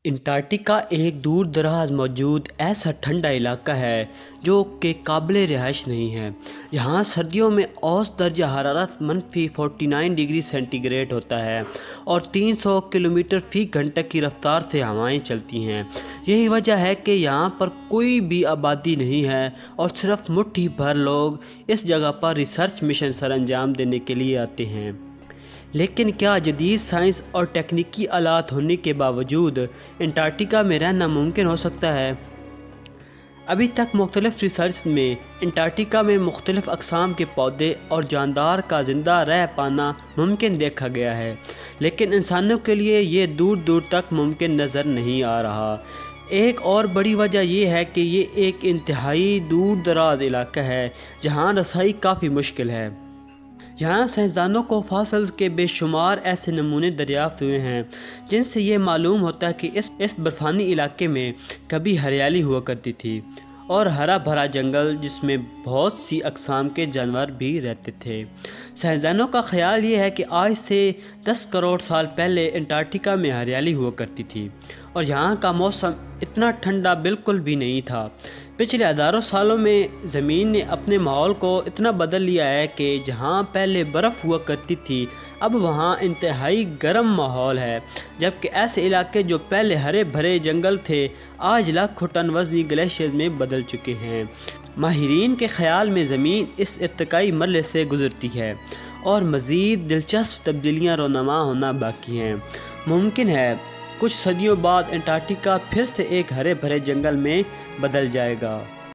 Antarctica ایک دور دراز موجود ایسا ٹھنڈا علاقہ ہے جو کہ قابل رہائش نہیں ہے۔ یہاں سردیوں میں اوسط درجہ حرارت -49 ڈگری سینٹی گریڈ ہوتا ہے اور 300 کلومیٹر فی گھنٹہ کی رفتار سے ہوائیں چلتی ہیں۔ یہی وجہ ہے کہ یہاں پر کوئی بھی آبادی نہیں ہے اور صرف مٹھی بھر لوگ اس جگہ پر ریسرچ مشن سر انجام دینے کے لیے آتے ہیں۔ لیکن کیا جدید سائنس اور تکنیکی آلات ہونے کے باوجود انٹارکٹیکا میں رہنا ممکن ہو سکتا ہے؟ ابھی تک مختلف ریسرچ میں انٹارکٹیکا میں مختلف اقسام کے پودے اور جاندار کا زندہ رہ پانا ممکن دیکھا گیا ہے، لیکن انسانوں کے لیے یہ دور دور تک ممکن نظر نہیں آ رہا۔ ایک اور بڑی وجہ یہ ہے کہ یہ ایک انتہائی دور دراز علاقہ ہے جہاں رسائی کافی مشکل ہے۔ یہاں سائنسدانوں کو فاسلز کے بے شمار ایسے نمونے دریافت ہوئے ہیں جن سے یہ معلوم ہوتا ہے کہ اس برفانی علاقے میں کبھی ہریالی ہوا کرتی تھی اور ہرا بھرا جنگل جس میں بہت سی اقسام کے جانور بھی رہتے تھے۔ سائنسدانوں کا خیال یہ ہے کہ آج سے 10 کروڑ سال پہلے انٹارکٹیکا میں ہریالی ہوا کرتی تھی اور یہاں کا موسم اتنا ٹھنڈا بالکل بھی نہیں تھا۔ پچھلے ہزاروں سالوں میں زمین نے اپنے ماحول کو اتنا بدل لیا ہے کہ جہاں پہلے برف ہوا کرتی تھی اب وہاں انتہائی گرم ماحول ہے، جبکہ ایسے علاقے جو پہلے ہرے بھرے جنگل تھے آج لاکھوں ٹن وزنی گلیشیئر میں بدل چکے ہیں۔ ماہرین کے خیال میں زمین اس ارتقائی مرحلے سے گزرتی ہے اور مزید دلچسپ تبدیلیاں رونما ہونا باقی ہیں۔ ممکن ہے کچھ صدیوں بعد انٹارکٹیکا پھر سے ایک ہرے بھرے جنگل میں بدل جائے گا۔